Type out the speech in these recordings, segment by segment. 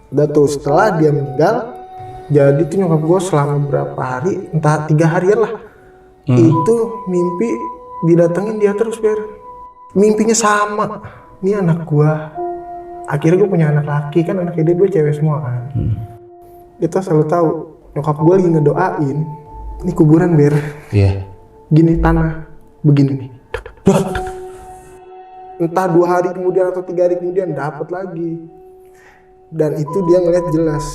Udah tuh setelah dia meninggal, jadi tuh nyokap gue selama berapa hari, entah 3 harian lah, itu mimpi didatengin dia terus, Ber. Mimpinya sama, ini anak gue. Akhirnya gue punya anak laki, kan anaknya dia 2 cewek semua kan. Kita selalu tahu, nyokap gue lagi ngedoain, ini kuburan, Ber. Iya. Gini tanah, begini nih. Entah 2 hari kemudian atau 3 hari kemudian dapat lagi. Dan itu dia ngeliat jelas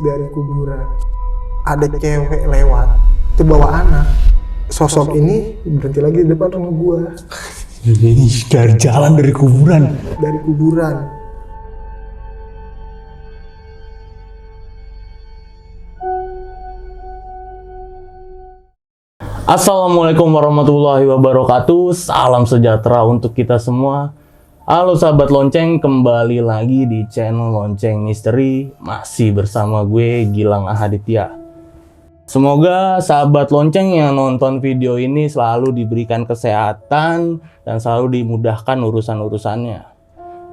dari kuburan. Ada cewek lewat, itu bawa anak. Sosok ini berhenti lagi di depan rumah gua. Jadi dari jalan dari kuburan. Dari kuburan. Assalamualaikum warahmatullahi wabarakatuh. Salam sejahtera untuk kita semua. Halo sahabat lonceng, kembali lagi di channel Lonceng Misteri. Masih bersama gue, Gilang Ahaditya. Semoga sahabat lonceng yang nonton video ini selalu diberikan kesehatan dan selalu dimudahkan urusan-urusannya.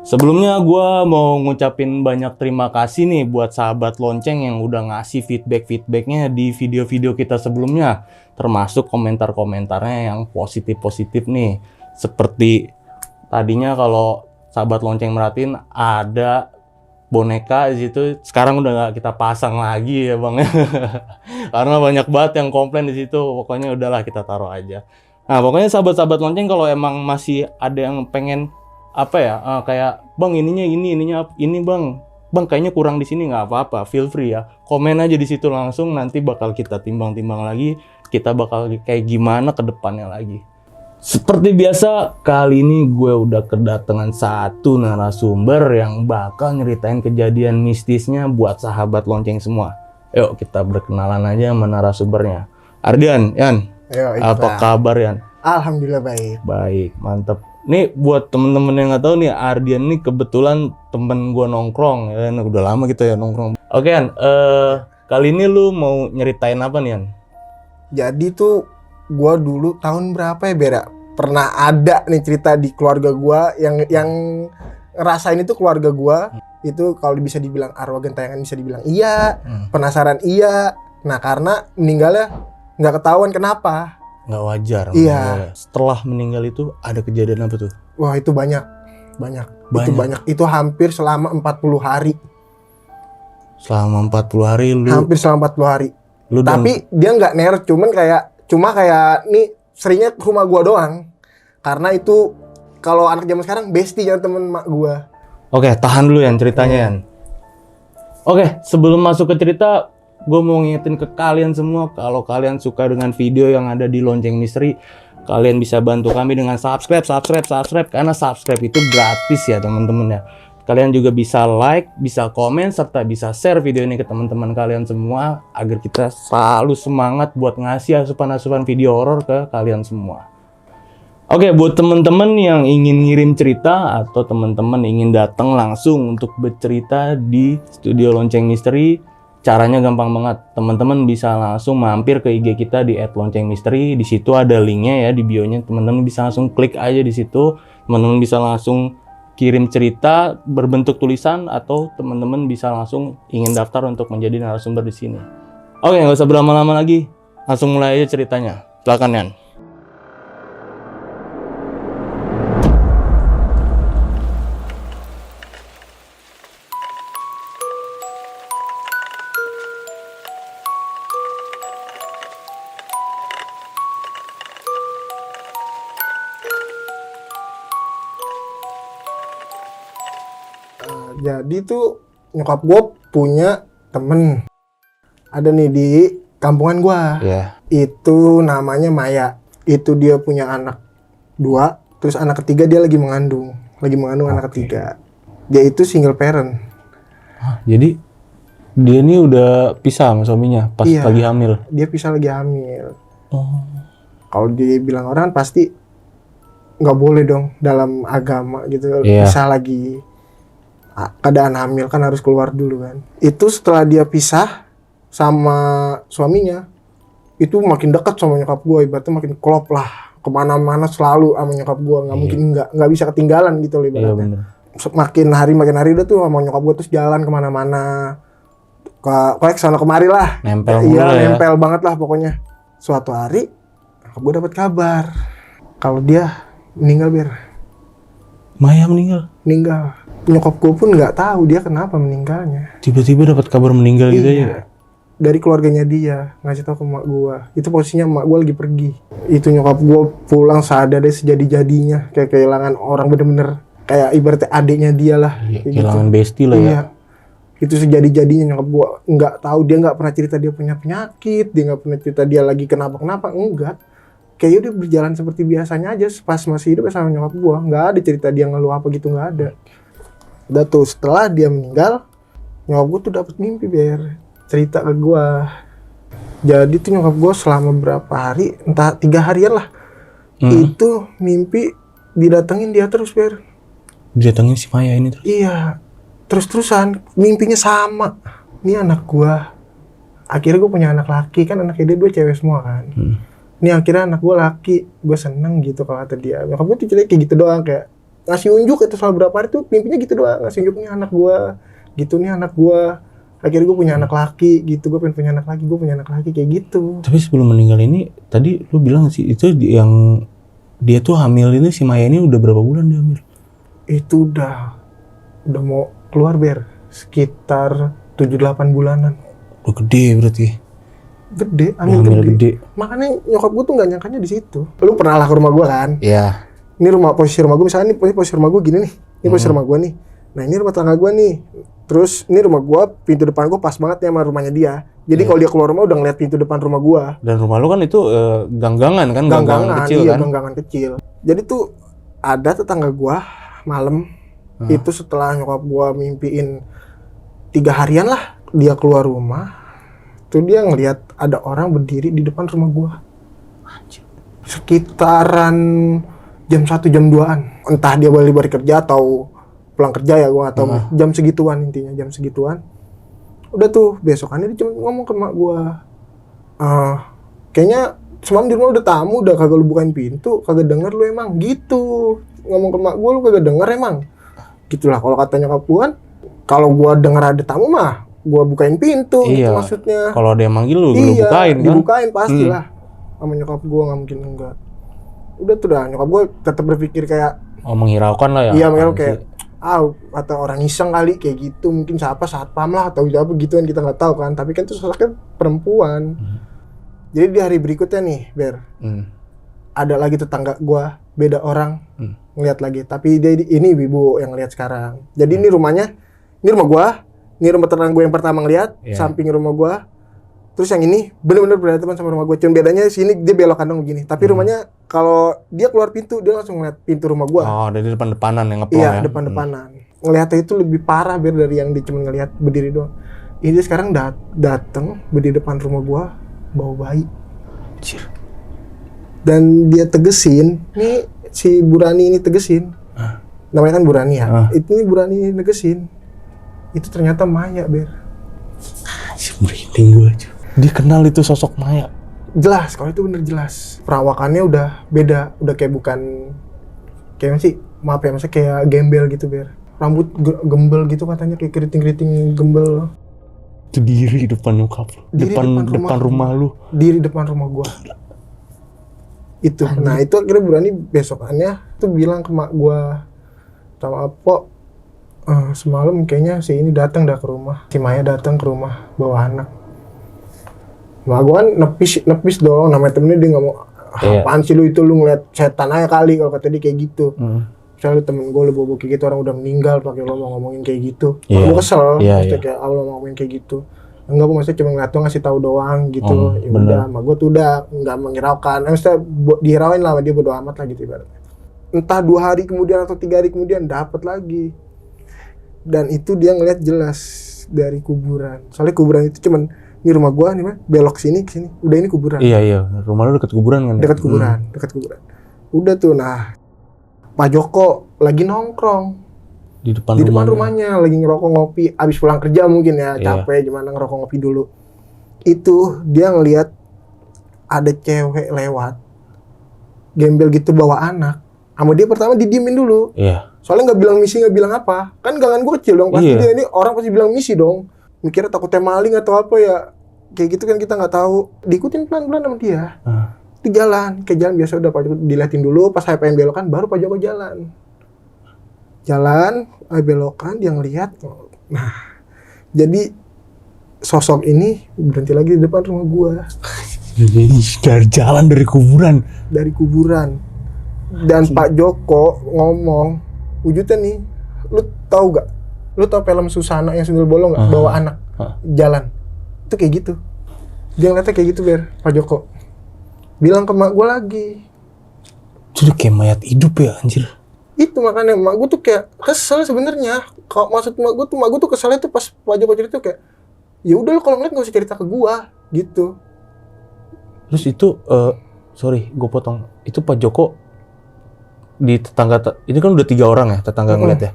Sebelumnya gue mau ngucapin banyak terima kasih nih buat sahabat lonceng yang udah ngasih feedback-feedbacknya di video-video kita sebelumnya. Termasuk komentar-komentarnya yang positif-positif nih. Seperti tadinya kalau sahabat lonceng merhatiin ada boneka di situ, sekarang udah nggak kita pasang lagi ya bang. Karena banyak banget yang komplain di situ. Pokoknya udahlah kita taruh aja. Nah pokoknya sahabat-sahabat lonceng kalau emang masih ada yang pengen apa ya, kayak bang ini bang kayaknya kurang di sini, nggak apa-apa, feel free ya, komen aja di situ langsung, nanti bakal kita timbang-timbang lagi, kita bakal kayak gimana ke depannya lagi. Seperti biasa, kali ini gue udah kedatangan satu narasumber yang bakal nyeritain kejadian mistisnya buat sahabat lonceng semua. Yuk kita berkenalan aja sama narasumbernya. Ardian, Yan. Ayo, apa kabar Yan? Alhamdulillah baik. Baik, mantep. Nih buat temen-temen yang nggak tahu nih, Ardian nih kebetulan temen gue nongkrong ya, udah lama gitu ya nongkrong. Oke Yan, kali ini lu mau nyeritain apa nih Yan? Jadi tuh gua dulu tahun berapa ya, Bera? Pernah ada nih cerita di keluarga gua yang ngerasain itu keluarga gua. Itu kalau bisa dibilang arwah gentayangan bisa dibilang iya, penasaran iya. Nah karena meninggalnya nggak ketahuan kenapa. Nggak wajar. Iya. Setelah meninggal itu ada kejadian apa tuh? Wah itu banyak. Itu banyak. Itu hampir selama 40 hari. Selama 40 hari lu? Hampir selama 40 hari. Lu tapi dia nggak neret, cuma kayak nih seringnya ke rumah gua doang. Karena itu kalau anak zaman sekarang bestinya temen mak gua. Oke, tahan dulu Yan ceritanya Yan. Oke, sebelum masuk ke cerita, gue mau ngingetin ke kalian semua, kalau kalian suka dengan video yang ada di Lonceng Misteri, kalian bisa bantu kami dengan subscribe, karena subscribe itu gratis ya teman-teman ya. Kalian juga bisa like, bisa komen, serta bisa share video ini ke teman-teman kalian semua, agar kita selalu semangat buat ngasih asupan-asupan video horor ke kalian semua. Oke, buat teman-teman yang ingin ngirim cerita atau teman-teman ingin datang langsung untuk bercerita di studio Lonceng Misteri, caranya gampang banget. Teman-teman bisa langsung mampir ke IG kita di @loncengmisteri. Di situ ada linknya ya di bio-nya. Teman-teman bisa langsung klik aja di situ. Teman-teman bisa langsung kirim cerita berbentuk tulisan, atau teman-teman bisa langsung ingin daftar untuk menjadi narasumber di sini. Oke, nggak usah berlama-lama lagi. Langsung mulai aja ceritanya. Silakan Yan. Jadi tuh nyokap gue punya temen, ada nih di kampungan gue. Itu namanya Maya. Itu dia punya anak 2, terus anak ketiga dia lagi mengandung anak ketiga. Dia itu single parent. Jadi dia ini udah pisah sama suaminya pas lagi hamil? Dia pisah lagi hamil. Kalau dia bilang orang pasti nggak boleh dong dalam agama gitu. Pisah lagi keadaan hamil kan harus keluar dulu kan. Itu setelah dia pisah sama suaminya, itu makin dekat sama nyokap gue, ibaratnya makin klop lah, kemana-mana selalu sama nyokap gue, nggak mungkin nggak bisa ketinggalan gitu loh ibaratnya. makin hari udah tuh sama nyokap gue terus jalan kemana-mana, ke sana kemari lah. Nempel Iya, mulu ya. nempel banget lah pokoknya. Suatu hari gue dapat kabar kalau dia meninggal, Ber. Maya meninggal. Nyokap gue pun nggak tahu dia kenapa meninggalnya. Tiba-tiba dapat kabar meninggal gitu Iya. aja. Dari keluarganya dia ngasih tahu ke emak gue. Itu posisinya emak gue lagi pergi. Itu nyokap gue pulang sadar deh sejadi-jadinya, kayak kehilangan orang bener-bener kayak ibaratnya adiknya dia lah. Iya, Kayak kehilangan besti lah ya. Iya. Itu sejadi-jadinya nyokap gue nggak tahu, dia nggak pernah cerita dia punya penyakit, dia nggak pernah cerita dia lagi kenapa-kenapa, enggak. Kayaknya dia berjalan seperti biasanya aja pas masih hidup sama nyokap gue. Nggak ada cerita dia ngeluh apa gitu, nggak ada. Udah tuh setelah dia meninggal, nyokap gue tuh dapat mimpi, Ber. Cerita ke gue. Jadi tuh nyokap gue selama berapa hari, entah 3 harian lah, itu mimpi didatengin dia terus, Ber. Didatengin si Maya ini terus. Iya, terus-terusan mimpinya sama. Ini anak gue. Akhirnya gue punya anak laki, kan anaknya dia 2 cewek semua kan. Ini akhirnya anak gue laki, gue seneng gitu kalau kata dia. Nyokap gue tuh cerita kayak gitu doang, kayak ngasih unjuk itu soal berapa hari tuh mimpinya gitu doang, ngasih unjuknya anak gue, gitu nih anak gue. Akhirnya gue punya anak laki gitu, gue pengen punya anak laki, gue punya anak laki kayak gitu. Tapi sebelum meninggal ini, tadi lu bilang sih itu yang dia tuh hamil ini, si Maya ini udah berapa bulan dia hamil? Itu udah mau keluar, Ber, sekitar 7-8 bulanan. Udah gede berarti. Gede, Hamil gede. Makanya nyokap gue tuh nggak nyangkanya di situ. Lu pernah lah ke rumah gue kan? Iya. Ini posisi rumah gue, misalnya ini posisi rumah gue gini nih. Ini posisi rumah gue nih. Nah ini rumah tangga gue nih. Terus ini rumah gue, pintu depan gue pas banget ya sama rumahnya dia. Jadi kalau dia keluar rumah udah ngeliat pintu depan rumah gue. Dan rumah lu kan itu ganggangan kan? Ganggangan kecil iya, kan? ganggangan kecil. Jadi tuh ada tetangga gue malam itu setelah nyokap gue mimpiin 3 harian lah dia keluar rumah. Tuh dia ngelihat ada orang berdiri di depan rumah gue. Sekitaran jam 1 jam 2-an. Entah dia balik kerja atau pulang kerja ya, gue gak tahu. Jam segituan intinya, jam segituan. Udah tuh besokannya dia cuma ngomong ke emak gue, kayaknya semalam di rumah udah tamu, udah kagak lu bukain pintu, kagak denger lu emang gitu. Ngomong ke emak gue, lu kagak denger emang. Gitulah kalau kata nyokap gue kan, kalau gue denger ada tamu mah gue bukain pintu. Iya. Gitu maksudnya. Kalau dia manggil lu, Iya, lu bukain kan? dibukain pastilah. Sama nyokap gue nggak mungkin enggak. Udah tuh dah, nyokap gue tetap berpikir kayak, menghiraukan lah ya. iya menghiraukan kayak, atau orang iseng kali kayak gitu, mungkin siapa satpam lah atau apa gitu kan, kita nggak tahu kan. Tapi kan itu sosoknya perempuan. Jadi di hari berikutnya nih, Ber, ada lagi tetangga gue, beda orang ngeliat lagi. Tapi dia ini ibu yang ngeliat sekarang. Jadi ini rumahnya, ini rumah gue. Ini rumah tetangga gue yang pertama ngeliat, samping rumah gue. Terus yang ini bener-bener berhadapan sama rumah gue. Cuma bedanya sini dia belok kanan begini. Tapi rumahnya kalau dia keluar pintu, dia langsung ngeliat pintu rumah gue. Oh, dari depan-depanan yang ngeplong Iya, ya? depan-depanan. Ngeliatnya itu lebih parah, Ber, dari yang dia cuma ngeliat berdiri doang. Ini dia sekarang dateng berdiri depan rumah gue, bawa bayi. Anjir. Dan dia tegesin, nih si Burani ini tegesin. Namanya kan Burani ya. Itu nih Burani ini negesin. Itu ternyata Maya, Ber. Anjir, merinding gue aja. Dia kenal itu sosok Maya. Jelas, kalau itu bener jelas. Perawakannya udah beda, udah kayak bukan kayak sih, maaf ya, maksudnya kayak gembel gitu, Ber. Rambut gembel gitu katanya, kayak keriting-keriting gembel. Itu diri depan nyokap lu. Depan rumah lu. Diri depan rumah gua. Itu. Nah, itu akhirnya Burani besokannya tuh bilang ke mak gua, sama Pok, semalam kayaknya si ini datang dah ke rumah. Si Maya datang ke rumah bawa anak. Mak gua kan nepis dong, namanya temennya dia nggak mau. Apaan sih lu itu, lu ngeliat setan aja kali, kalau kata dia kayak gitu. Misalnya temen gue lu bobo kayak gitu, orang udah meninggal pakai lo mau ngomongin kayak gitu. Gue kesel, maksudnya kayak lo mau ngomongin kayak gitu. Enggak, maksudnya cuma ngeliat doang, ngasih tahu doang gitu. Ya udah, sama gue tuh udah nggak menghiraukan. Maksudnya dihirauin lah, dia bodo amat lah gitu ibaratnya. Entah 2 hari kemudian atau 3 hari kemudian dapat lagi. Dan itu dia ngeliat jelas dari kuburan. Soalnya kuburan itu cuman ini rumah gua nih, mah belok sini ke sini. Udah ini kuburan. Iya. Rumah lu dekat kuburan kan? Dekat kuburan. Udah tuh, nah Pak Joko lagi nongkrong di depan rumahnya, lagi ngerokok ngopi, abis pulang kerja mungkin ya, capek gimana ngerokok ngopi dulu. Itu dia ngelihat ada cewek lewat, gembel gitu bawa anak. Sama dia pertama didiemin dulu. Iya. Soalnya nggak bilang misi, nggak bilang apa. Kan gangan gue kecil dong. Pasti dia ini orang pasti bilang misi dong. Mikirnya takutnya maling atau apa ya. Kayak gitu kan kita nggak tahu. Diikutin pelan-pelan sama dia. Di jalan, kayak jalan biasa udah Pak Joko diliatin dulu. Pas saya pengen belokan, baru Pak Joko jalan. Jalan, belokan, dia ngeliat. Nah, jadi sosok ini berhenti lagi di depan rumah gua. Jadi dari jalan dari kuburan. Dari kuburan. Dan Pak Joko ngomong, wujudnya nih, lu tahu gak? Lu tahu film Susana yang sundel bolong gak? Bawa anak, jalan. Itu kayak gitu. Dia ngeliatnya kayak gitu, Ber, Pak Joko. Bilang ke mak gua lagi. Itu udah kayak mayat hidup ya, anjir. Itu makanya mak gue tuh kayak kesel sebenarnya. Kalau maksud mak gue tuh keselnya tuh pas Pak Joko cerita kayak, ya udah lo kalau ngeliat nggak usah cerita ke gua gitu. Terus itu, sorry, gue potong. Itu Pak Joko di tetangga, ini kan udah 3 orang ya tetangga ngeliat ya.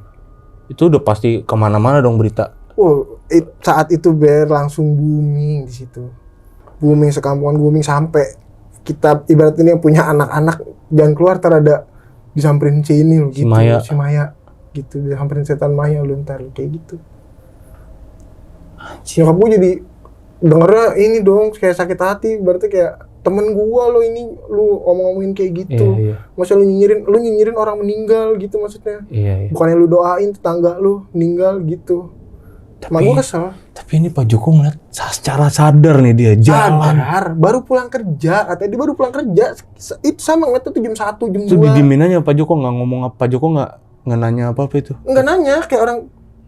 Itu udah pasti kemana-mana dong berita. Saat itu Ber langsung booming di situ. Booming sekampungan, booming sampai kita ibarat ini yang punya anak-anak jangan keluar ntar ada disamperin si ini loh gitu, si Maya gitu, disamperin setan Maya lu ntar kayak gitu. Nyokap gue jadi dengernya ini dong kayak sakit hati, berarti kayak temen gua lo ini lu omong-omongin kayak gitu. Masa lu nyinyirin orang meninggal gitu maksudnya. Bukannya lu doain tetangga lu meninggal gitu. Mak gua kesel. Tapi ini Pak Joko ngeliat secara sadar nih dia jalan. Sadar, baru pulang kerja. Katanya dia baru pulang kerja. Itu sama ngeliatnya tuh jam 1, jam 2. Itu didiemin aja Pak Joko, nggak ngomong apa. Pak Joko nggak nanya apa-apa itu? Nggak nanya, kayak orang.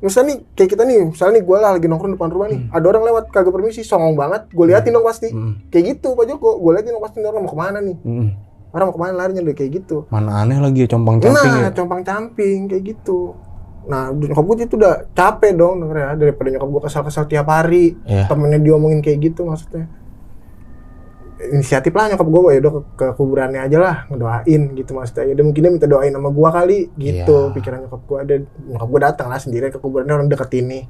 Misalnya nih, kayak kita nih, misalnya nih gue lagi nongkrong depan rumah nih. Ada orang lewat, kagak permisi, songong banget. Gue liatin dong pasti. Kayak gitu Pak Joko, gue liatin dong pasti orang mau kemana nih. Orang mau kemana larinya udah kayak gitu. Mana aneh lagi ya compang-camping ya? Compang-camping kayak gitu. Nah, nyokap gue itu udah capek dong denger ya, daripada nyokap gue kesal-kesal tiap hari, temennya diomongin kayak gitu maksudnya. Inisiatif lah nyokap gue, ya udah ke kuburannya aja lah, ngedoain gitu maksudnya. Ya udah mungkin dia minta doain sama gue kali, gitu pikiran nyokap gue. Ada nyokap gue datang lah sendiri ke kuburannya, orang deket ini.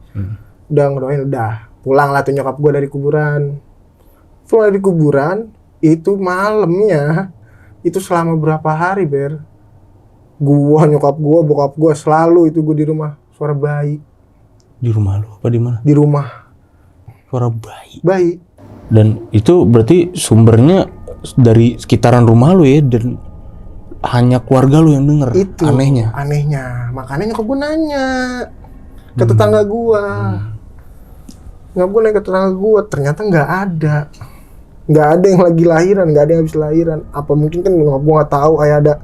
Udah ngedoain, udah pulang lah tuh nyokap gue dari kuburan. Pulang dari kuburan, itu malamnya, itu selama berapa hari Ber? Gua, nyokap gua, bokap gua selalu itu gua di rumah suara bayi. Di rumah lu apa di mana? Di rumah. Suara bayi. Bayi. Dan itu berarti sumbernya dari sekitaran rumah lu ya, dan hanya keluarga lu yang denger. Itu anehnya. Makanya nyokap gua nanya ke tetangga gua. Nyokap gua nanya ke tetangga gua, ternyata nggak ada. Nggak ada yang lagi lahiran, nggak ada yang habis lahiran. Apa mungkin kan nyokap gua nggak tahu kayak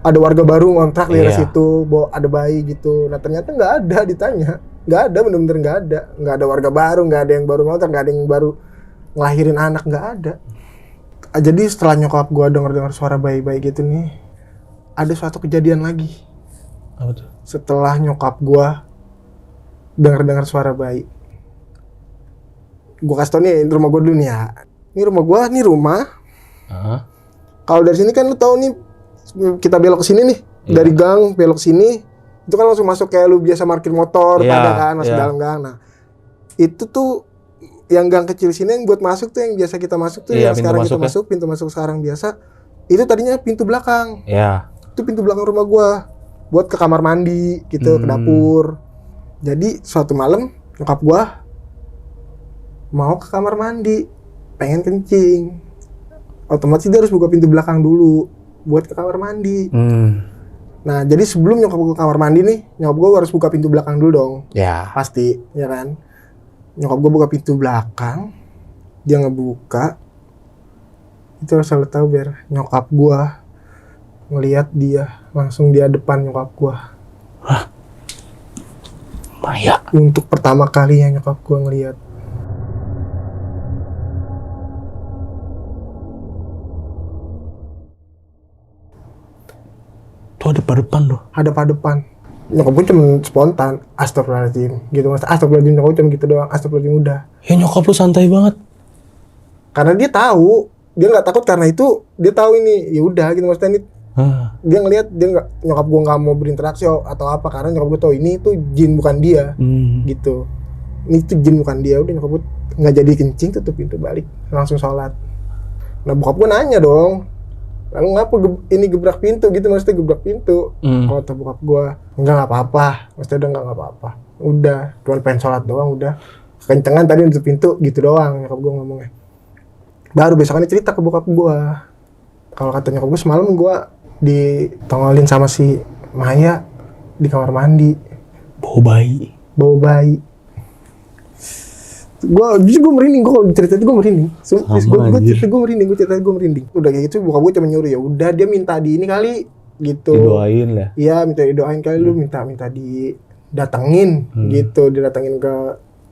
ada warga baru ngontrak di daerah situ, ada bayi gitu. Nah ternyata nggak ada, ditanya nggak ada, bener-bener nggak ada warga baru, nggak ada yang baru ngontrak, nggak ada yang baru ngelahirin anak, nggak ada. Jadi setelah nyokap gua dengar suara bayi-bayi gitu nih, ada suatu kejadian lagi. Apa tuh? Setelah nyokap gua dengar suara bayi, gua kasih tau nih rumah gua dulu nih ya. Ini rumah gua, nih rumah. Kalau dari sini kan lu tahu nih, kita belok ke sini nih, dari gang belok sini, itu kan langsung masuk kayak lu biasa parkir motor, pada kan masuk dalam gang. Nah, itu tuh yang gang kecil sini yang buat masuk tuh yang biasa kita masuk tuh, yang sekarang kita masuk, pintu masuk sekarang biasa. Itu tadinya pintu belakang. Itu pintu belakang rumah gua buat ke kamar mandi gitu, ke dapur. Jadi suatu malam nyokap gua mau ke kamar mandi, pengen kencing. Otomatis dia harus buka pintu belakang dulu buat ke kamar mandi. Nah, jadi sebelum nyokap gue ke kamar mandi nih, nyokap gue harus buka pintu belakang dulu dong. Pasti, ya kan? Nyokap gue buka pintu belakang, dia ngebuka. Itu harus selalu tahu Ber, nyokap gue ngelihat dia langsung dia depan nyokap gue. Maya. Untuk pertama kalinya nyokap gue ngelihat. Tuh hadap-hadapan loh. Hadap-hadapan. Nyokap gue cuma spontan, astagfirullahaladzim gitu mas. Astagfirullahaladzim, nyokap gue cuma gitu doang, astagfirullahaladzim udah. Ya nyokap lu santai banget. Karena dia tahu, dia nggak takut karena itu, dia tahu ini, ya udah gitu maksudnya ini. Dia ngelihat, dia nggak, nyokap gue nggak mau berinteraksi atau apa, karena nyokap gue tahu ini tuh jin bukan dia, gitu. Ini tuh jin bukan dia, udah nyokap gue nggak jadi kencing, tutup pintu balik, langsung sholat. Nah bokap gue nanya dong, lalu ngapa ini gebrak pintu gitu, maksudnya gebrak pintu. Kalau kata bokap gue, nggak apa-apa, maksudnya udah nggak apa-apa, udah cuma pengen sholat doang, udah kencengan tadi nutup pintu gitu doang nyokap gue ngomongnya. Baru besokannya cerita ke bokap gue, kalau kata nyokap gue semalam gue ditongolin sama si Maya di kamar mandi, Bawa bayi. Gue merinding, gue kalau cerita itu gue merinding. Gue cerita gue merinding. Udah kayak gitu bokap gue cuma nyuruh, ya udah dia minta di ini kali gitu. Didoain lah. Iya, minta didoain kali, lu minta didatengin gitu, didatengin ke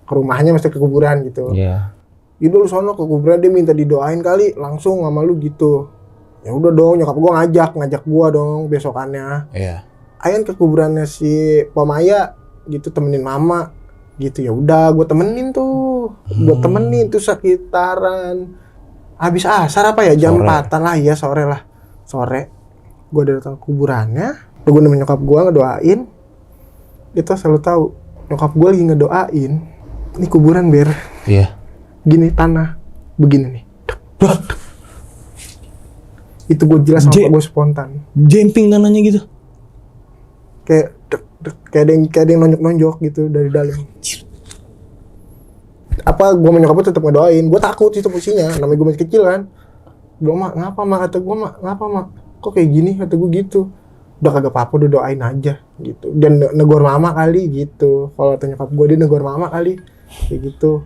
rumahnya, mesti ke kuburan gitu. Iya. Itu lu sono ke kuburan, dia minta didoain kali langsung sama lu gitu. Ya udah dong, nyokap gue ngajak gue dong besokannya. Iya. Ayan ke kuburannya si Pamaya gitu, temenin mama gitu. Ya udah gue temenin tuh, sekitaran habis asar apa ya, jam 4-an lah ya, sore gue datang ke kuburannya, gue nemenin nyokap gue ngedoain. Itu selalu tahu nyokap gue lagi ngedoain, ini kuburan Ber, Iya. gini tanah begini nih, itu gue jelas sama gue spontan, Jemping tanahnya gitu. kayak ada yang nonjok gitu dari dalam. Apa gue menyokap gue tetap ngedoain, gue takut itu posisinya, namanya gue masih kecil kan. Gue mak ngapa mak, kata gue mak ngapa mak, kok kayak gini, kata gue gitu. Udah kagak apa-apa, udah doain aja gitu. Dan negor mama kali gitu, kalau kata nyokap gue dia negor mama kali kayak gitu.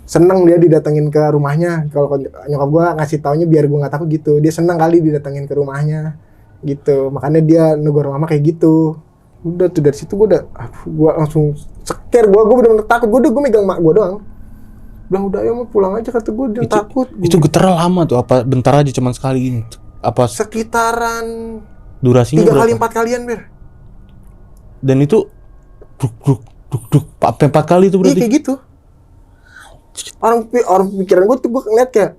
Seneng dia didatengin ke rumahnya, kalau nyokap gue ngasih taunya biar gue nggak takut gitu. Dia seneng kali didatengin ke rumahnya gitu, makanya dia negor mama kayak gitu. Udah tuh dari situ gue langsung seker, gue bener-bener takut. Gue megang mak gue doang, bilang udah ayo mau pulang aja, kata gue dia takut. Itu getar lama tuh, apa bentar aja cuman sekali ini? Apa sekitaran durasinya 3 berapa? kali 4 kalian Ber. Dan itu duk sampai 4 kali itu berarti? Iya kayak gitu. Orang pikiran gue tuh, gue ngeliat kayak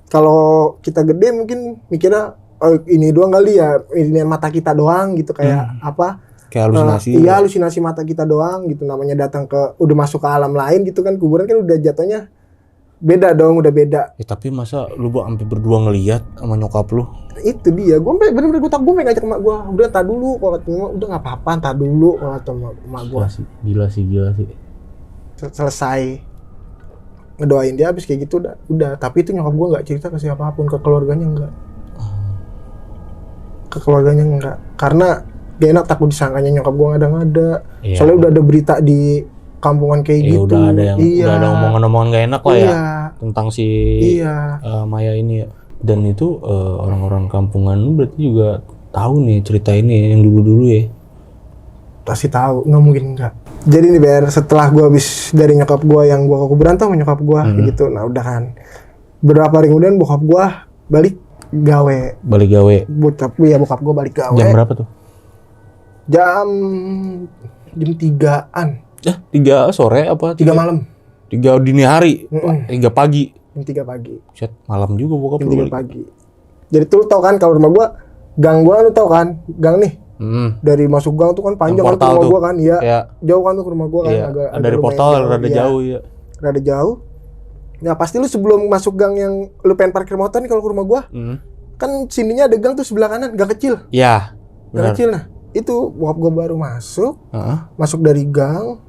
kalau kita gede mungkin mikirnya ini doang kali ya, ini mata kita doang gitu, kayak apa? Kayak halusinasi. Iya, halusinasi mata kita doang gitu, namanya datang ke udah masuk ke alam lain gitu kan, kuburan kan udah jatuhnya beda dong, udah beda. Ya tapi masa lu sampai berdua ngelihat sama nyokap lu? Itu dia, gue bener-bener gue ngajak emak gue, udah entar dulu, kalau kata emak udah nggak apa-apa, entar dulu, kalau kata emak gue. Gila sih. Selesai ngedoain dia habis kayak gitu udah. Tapi itu nyokap gue nggak cerita ke siapapun, ke keluarganya enggak. Karena gak enak, takut disangkanya nyokap gue ngada-ngada. Iya. Soalnya udah ada berita di kampungan kayak gitu. Udah ada omongan-omongan gak enak lah ya tentang si Maya ini ya. Dan itu orang-orang kampungan lu berarti juga tahu nih cerita ini yang dulu-dulu ya? Pasti tahu, nggak mungkin enggak. Jadi nih Ber, setelah gue habis dari nyokap gue yang gue ke kuburan tuh sama nyokap gue gitu. Nah udah kan, berapa hari kemudian bokap gue balik gawe. Bokap gue balik gawe. Jam berapa tuh? Jam 3-an. 3 sore apa? 3 malam. 3 dini hari. 3 pagi. Jam 3 pagi. Set, malam juga bokap lu. Jam 3 pagi. Jadi tuh lu tau kan kalau rumah gua, gang gua lu tau kan? Gang nih. Dari masuk gang tuh kan panjang kan rumah gua kan, iya. Jauh kan tuh rumah gua kan, agak dari portal rada jauh ya. Rada jauh. Nah, pasti lu sebelum masuk gang yang lu pengen parkir motor nih kalau ke rumah gua. Kan sininya ada gang tuh sebelah kanan, gang kecil. Iya. Gang kecil nah. Itu bokap gue baru masuk dari gang,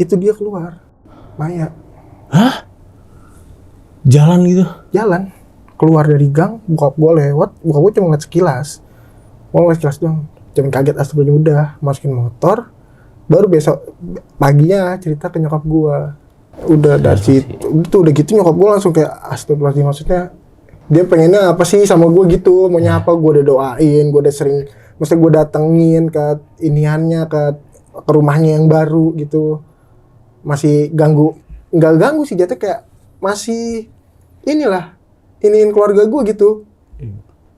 itu dia keluar, Maya. Hah? Jalan gitu? Jalan, keluar dari gang, bokap gue lewat, bokap gue cuma ngeliat sekilas doang, jangan kaget, astagfirullah, udah masukin motor, baru besok paginya cerita ke nyokap gue. Udah dari situ, udah gitu nyokap gue langsung kayak astagfirullah, maksudnya dia pengennya apa sih sama gue gitu, maunya apa, gue udah doain, gue udah sering, mesti gue datengin ke iniannya, ke rumahnya yang baru gitu, masih nggak ganggu sih, jatuh kayak masih iniin keluarga gue gitu.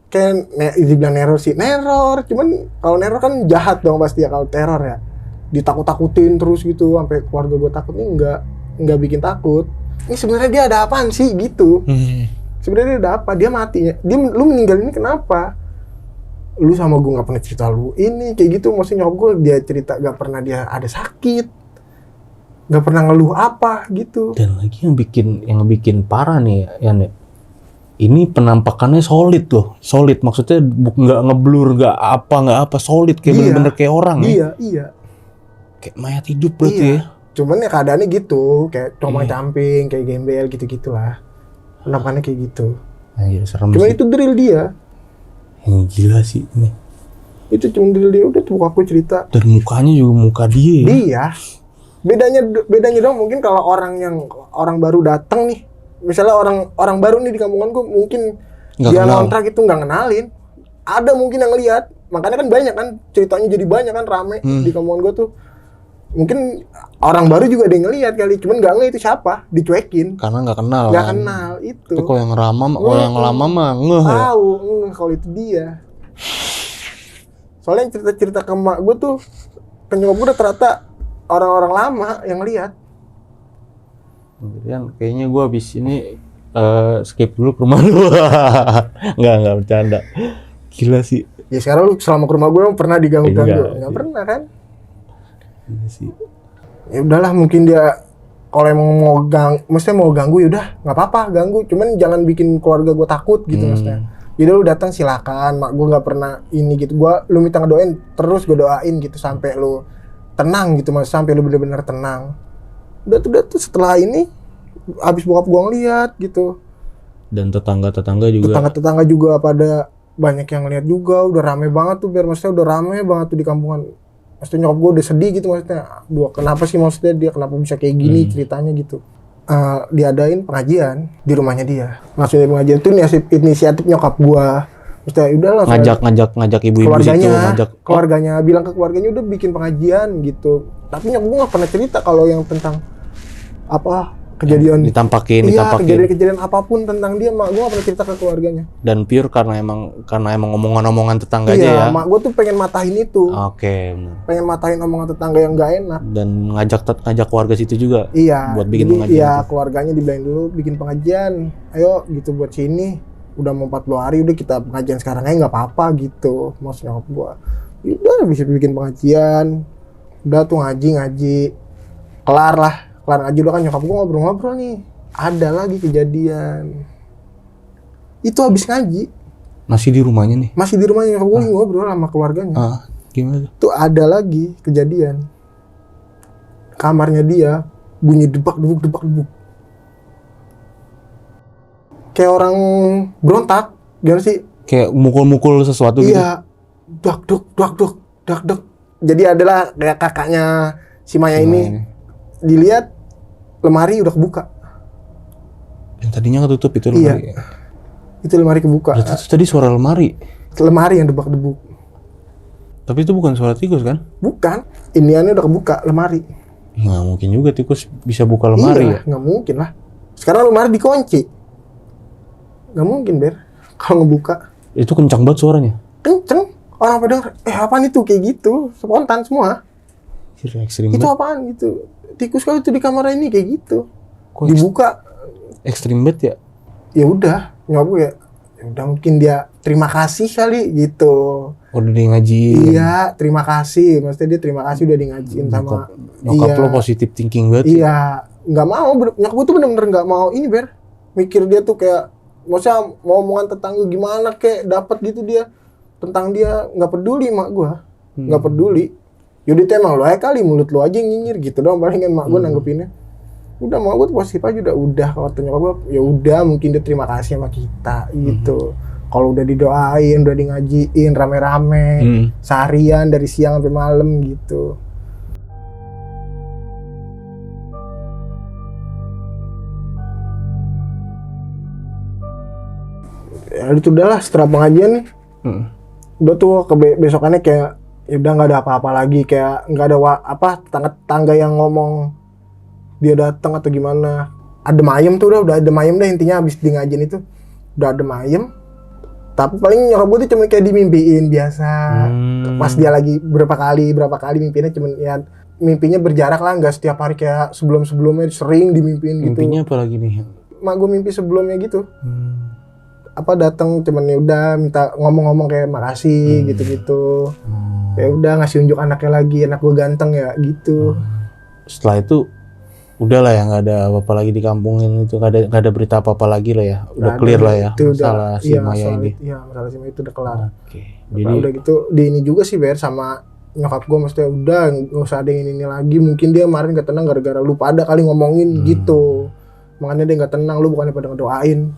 Kayak dibilang neror, cuman kalau neror kan jahat dong pasti ya, kalau teror ya ditakut-takutin terus gitu sampai keluarga gue takut. Ini nggak bikin takut. Ini sebenarnya dia ada apaan sih gitu. Sebenarnya dia ada apa, dia matinya, lu meninggal ini kenapa? Lu sama gue nggak pernah cerita lu ini kayak gitu, maksudnya nyokap gue dia cerita nggak pernah dia ada sakit, nggak pernah ngeluh apa gitu. Dan lagi yang bikin parah nih ya, Ini penampakannya solid loh, solid maksudnya nggak ngeblur, nggak apa, solid kayak Iya. bener-bener kayak orang ya, Iya. kayak mayat hidup berarti Iya. ya. Cuman ya keadaannya gitu, kayak comang-camping, kayak gembel gitu-gitulah. Penampakannya kayak gitu. Anjir serem Cuman sih. itu drill dia. Ini gila sih ini. Itu cuma drill dia, udah tuh bokap gue cerita. Dan mukanya juga muka dia. Dia. Bedanya dong mungkin kalau orang baru datang nih. Misalnya orang baru nih di kampungan gue mungkin Nggak dia kenal. ngontrak itu nggak kenalin. Ada mungkin yang lihat. Makanya kan banyak kan ceritanya jadi banyak kan rame di kampungan gue tuh. Mungkin orang baru juga ada yang ngelihat kali, cuman nggak ngeh itu siapa, dicuekin. Karena nggak kenal. Nggak kan. kenal itu. Tapi kalau yang lama mah ngeh ya. Tahu, kalau itu dia. Soalnya yang cerita-cerita ke emak gue tuh, ke nyokap gue udah ternyata orang-orang lama yang lihat. Kemudian kayaknya gue habis ini skip dulu ke rumah lu. Nggak bercanda. Gila sih. Ya sekarang lu selama ke rumah gue pernah diganggu-ganggu? Nggak pernah kan? Gila sih. Ya udahlah mungkin dia kalau emang maksudnya mau ganggu ya udah nggak apa-apa ganggu, cuman jangan bikin keluarga gue takut gitu maksudnya. Jadi lu datang silakan, mak gue nggak pernah ini gitu. Lu minta ngedoain terus gue doain gitu sampai lu tenang gitu mas, sampai lu bener-bener tenang. Udah tuh setelah ini habis bokap gue ngeliat gitu. Dan tetangga-tetangga juga. Tetangga-tetangga juga pada banyak yang ngeliat juga, udah rame banget tuh biar maksudnya udah rame banget tuh di kampungan. Maksudnya nyokap gue udah sedih gitu maksudnya. Kenapa sih maksudnya dia kenapa bisa kayak gini ceritanya gitu. Diadain pengajian di rumahnya dia. Maksudnya pengajian itu inisiatif nyokap gue. Maksudnya udah langsung ngajak ibu-ibu situ, keluarganya bilang ke keluarganya udah bikin pengajian gitu. Tapi nyokap gue nggak pernah cerita kalau yang tentang apa kejadian ditampakin. kejadian apapun tentang dia, mak gue nggak pernah cerita ke keluarganya. Dan pure karena emang omongan-omongan tetangga aja ya. Iya, mak gue tuh pengen matahin itu. Oke, benar. Pengen matahin omongan tetangga yang nggak enak. Dan ngajak keluarga situ juga. Iya. Buat bikin jadi, pengajian. Iya, keluarganya dibilangin dulu bikin pengajian. Ayo gitu buat sini. Udah mau 40 hari udah kita pengajian sekarang aja nggak apa-apa gitu. Maksudnya nyokap gua. Udah bisa bikin pengajian. Udah tuh ngaji. Kelar ngaji udah kan nyokap gua ngobrol-ngobrol nih. Ada lagi kejadian. Itu habis ngaji. Masih di rumahnya nih. Masih di rumahnya nyokap gua ngobrol sama keluarganya. Gimana? Tuh ada lagi kejadian. Kamarnya dia bunyi debak-debuk. Kayak orang berontak, gimana sih? Kayak mukul-mukul sesuatu gitu. Iya, dak. Jadi adalah kayak kakaknya si Maya ini dilihat lemari udah kebuka. Yang tadinya ketutup itu lemari. Iya. Itu lemari kebuka. Itu tadi suara lemari. Lemari yang debak-debuk. Tapi itu bukan suara tikus kan? Bukan. Iniannya udah kebuka lemari. Nggak mungkin juga tikus bisa buka lemari ya. Nggak mungkin lah. Sekarang lemari dikunci. Nggak mungkin, Ber. Kalau ngebuka. Itu kencang banget suaranya. Kenceng. Orang pada apaan itu kayak gitu. Spontan semua. Ekstrim Itu banget. apaan gitu. Tikus kalau itu di kamar ini kayak gitu. Kok Dibuka. ekstrim banget ya? Ya udah. Nyokap gue ya udah mungkin dia terima kasih kali gitu. Udah di ngajiin. Iya, terima kasih. Maksudnya dia terima kasih udah di ngajiin sama. Nyokap lo positif thinking banget. Iya, nggak mau. Nyokap gue tuh bener-bener nggak mau ini, Ber. Mikir dia tuh kayak, maksudnya mau omongan tetangga gimana kayak dapat gitu dia tentang dia, nggak peduli mak gue, nggak peduli. Yaudah tuh emang lo aja kali, mulut lo aja yang nyinyir gitu dong. Palingan mak gue nanggepinnya. Udah mau gue positif aja udah kalau nyokap gue ya udah mungkin dia terima kasih sama kita gitu. Kalau udah didoain, udah di ngajiin rame-rame seharian dari siang sampai malam gitu. Ya itu udahlah setelah pengajian nih. Udah tuh besokannya kayak ya udah nggak ada apa-apa lagi, kayak nggak ada tetangga yang ngomong dia datang atau gimana. Adem ayem tuh udah adem ayem dah intinya habis di ngajian itu. Udah adem ayem. Tapi paling nyokap gue tuh cuma kayak dimimpiin biasa. Pas dia lagi berapa kali mimpinya cuma ya mimpinya berjarak lah, nggak setiap hari kayak sebelumnya sering dimimpiin gitu. Mimpinya apa lagi nih? Mak gue mimpi sebelumnya gitu. Datang cuman ya udah minta ngomong-ngomong kayak makasih gitu-gitu. Ya udah ngasih unjuk anaknya lagi, anak gue ganteng ya gitu. Setelah itu udahlah ya, nggak ada apa-apa lagi di kampung ini, itu nggak ada berita apa-apa lagi lah ya, udah clear lah ya masalah si Maya ini. Iya, masalah si Maya itu udah kelar. Oke. Jadi udah gitu di ini juga sih Ber sama nyokap gue, maksudnya udah nggak usah ada yang ini lagi. Mungkin dia kemarin gak tenang gara-gara lu pada kali ngomongin gitu, makanya dia nggak tenang. Lu bukannya pada ngedoain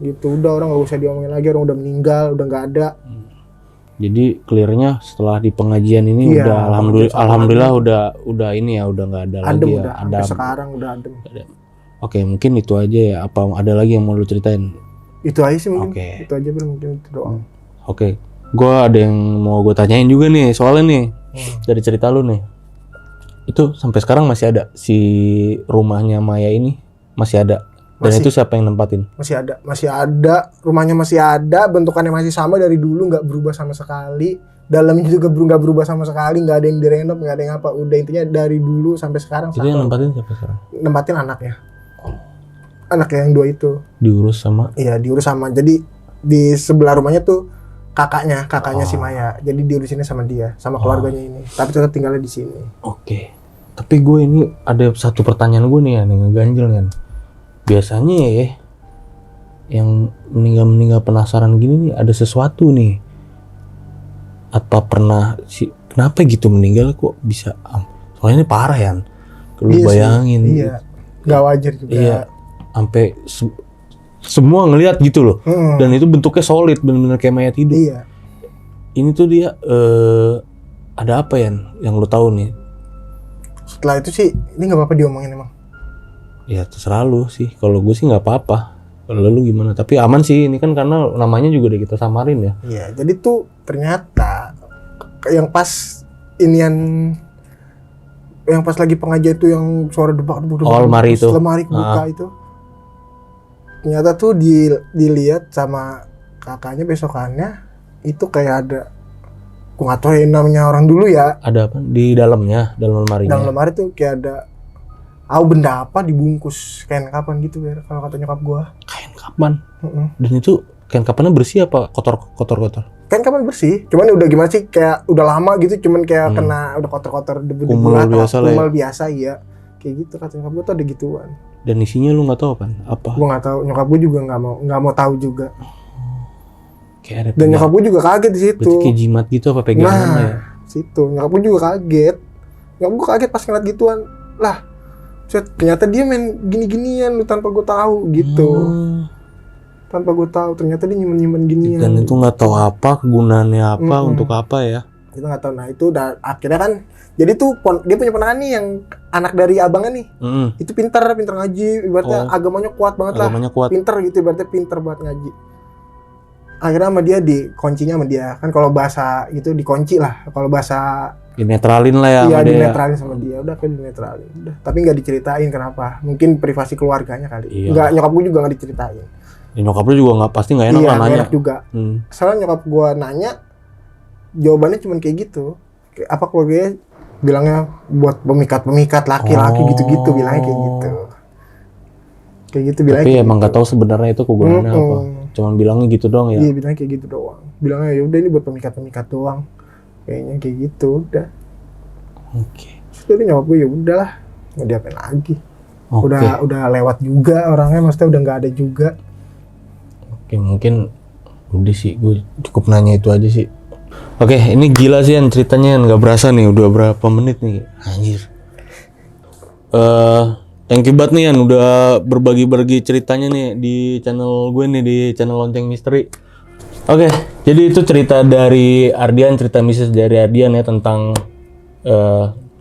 gitu, udah orang nggak usah diomongin lagi, orang udah meninggal, udah nggak ada. Jadi clearnya setelah di pengajian ini Iya, udah alhamdulillah udah ini ya, udah nggak ada Adem lagi ya, udah, sampai sekarang udah adem. Oke, mungkin itu aja ya. Apa ada lagi yang mau lu ceritain? Itu aja sih mungkin. Oke. Itu aja Ber, mungkin itu doang. Oke, gue ada yang mau gue tanyain juga nih, soalnya nih dari cerita lu nih, itu sampai sekarang masih ada si rumahnya Maya ini, masih ada. Dan Masih. itu siapa yang nempatin? Masih ada, rumahnya masih ada, bentukannya masih sama dari dulu, nggak berubah sama sekali. Dalamnya juga nggak berubah sama sekali, nggak ada yang direnov, nggak ada yang apa. Udah intinya dari dulu sampai sekarang Itu sama. yang nempatin siapa sekarang? Nempatin anaknya. Anaknya yang 2 itu. Diurus sama? Iya, diurus sama. Jadi di sebelah rumahnya tuh kakaknya si Maya. Jadi diurusinnya sama dia, sama keluarganya ini. Tapi tetap tinggalnya di sini. Oke. Tapi gue ini ada satu pertanyaan gue nih ya, nih ngeganjel kan. Biasanya ya, yang meninggal penasaran gini nih, ada sesuatu nih. Apa pernah kenapa gitu meninggal kok bisa? Soalnya ini parah ya. Lu Iya bayangin. sih, iya. Gak wajar juga. Iya. Sampai semua ngelihat gitu loh. Dan itu bentuknya solid, bener-bener kayak mayat hidup. Iya. Ini tuh dia ada apa ya yang lu tahu nih? Setelah itu sih, ini nggak apa-apa diomongin emang. Ya terserah lu sih. Kalau gue sih nggak apa-apa. Kalau lu gimana? Tapi aman sih ini kan karena namanya juga udah kita samarin ya. Iya, jadi tuh ternyata yang pas inian, yang pas lagi pengajian tuh yang suara debak lemari itu. Lemari kebuka itu. Ternyata tuh dilihat sama kakaknya besokannya itu kayak ada, aku nggak tahu yang namanya orang dulu ya. Ada apa di dalamnya, dalam lemarinya? Dalam lemari tuh kayak ada, benda apa dibungkus kain kapan gitu Ber, kalau kata nyokap gua. Kain kapan? Dan itu kain kapannya bersih apa kotor? Kain kapan bersih, cuman udah gimana sih, kayak udah lama gitu, cuman kayak kena udah kotor-kotor debu-debu Kumal biasa lah ya. kumal biasa iya. Kayak gitu kata nyokap gua tuh ada gituan. Dan isinya lu nggak tahu kan? Apa? Gua nggak tahu, nyokap gua juga nggak mau tahu juga. Kayak ada Dan nyokap gua juga kaget di situ. berarti kayak jimat gitu apa pegangan ya? Situ nyokap gua juga kaget. Nyokap gua kaget pas ngeliat gituan. Lah, ternyata dia main gini-ginian lu tanpa gua tahu gitu. Tanpa gue tahu, ternyata dia nyimpen ginian. Dan itu nggak tahu apa kegunaannya apa, untuk apa ya? Kita nggak tahu. Nah itu udah akhirnya kan, jadi tuh dia punya ponakan nih yang anak dari abangnya nih. Itu pinter ngaji, ibaratnya agamanya kuat banget lah. Kuat. Pinter gitu, ibaratnya pinter banget ngaji. Akhirnya sama dia dikuncinya sama dia. Kan kalau bahasa gitu dikunci lah. Kalau bahasa dinetralin lah ya. Iya, dinetralin sama dia. Udah kayak dinetralin. Udah. Tapi nggak diceritain kenapa. Mungkin privasi keluarganya kali. Iya. Nggak, nyokap gue juga nggak diceritain. Ya, nyokap lu juga nggak, pasti nggak enak lah nanya. Iya, enak juga. Soalnya nyokap gue nanya, jawabannya cuma kayak gitu. Apa keluarganya bilangnya buat pemikat laki-laki gitu-gitu, bilangnya kayak gitu. Kayak gitu bilangnya. Tapi kayak emang nggak gitu. tahu sebenarnya itu kegunaannya apa. Cuman bilangnya gitu doang ya. Iya, bilangnya kayak gitu doang. Bilangnya ya udah ini buat pemikat doang. Kayaknya kayak gitu udah. Oke. Jadi nyokap gue ya udahlah, mau diapain lagi. Oke. Udah lewat juga orangnya, maksudnya udah nggak ada juga. Oke, mungkin udah sih, gue cukup nanya itu aja sih. Oke, ini gila sih Yan, ceritanya nggak berasa nih, udah berapa menit nih, anjir. Thank you banget nih Yan, udah berbagi ceritanya nih di channel gue nih, di channel Lonceng Misteri. Oke, jadi itu cerita dari Ardian, cerita mistis dari Ardian ya tentang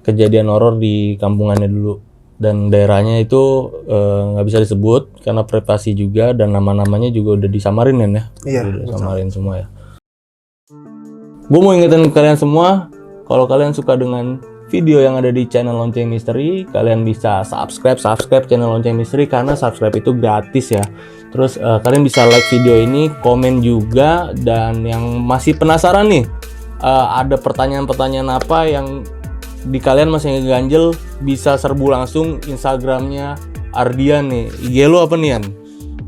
kejadian horor di kampungannya dulu. Dan daerahnya itu nggak bisa disebut karena privasi juga, dan nama-namanya juga udah disamarin kan ya? Iya, udah disamarin semua ya. Gue mau ingetin kalian semua, kalau kalian suka dengan video yang ada di channel Lonceng Misteri, kalian bisa subscribe channel Lonceng Misteri karena subscribe itu gratis ya. Terus kalian bisa like video ini, komen juga, dan yang masih penasaran nih, ada pertanyaan-pertanyaan apa yang di kalian masih ngeganjel, bisa serbu langsung Instagramnya Ardian nih. IG lo apa nih Yan?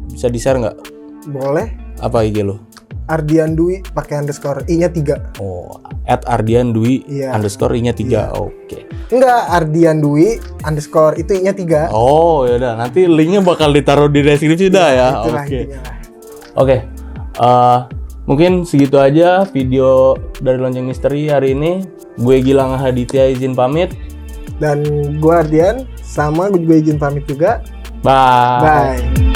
Bisa di share nggak? Boleh. Apa IG lo? Ardian Dwi pakai underscore, I-nya 3. Oh, @ardiandwi Iya. underscore I-nya 3. Oke. Enggak, Ardian Dwi underscore itu I-nya 3. Oh, ya udah. Nanti linknya bakal ditaruh di deskripsi dah ya. Itulah Oke. intinya lah. Oke. Mungkin segitu aja video dari Lonceng Misteri hari ini. Gue Gilang Haditya izin pamit. Dan gue Ardian, sama gue juga izin pamit juga. Bye. Bye.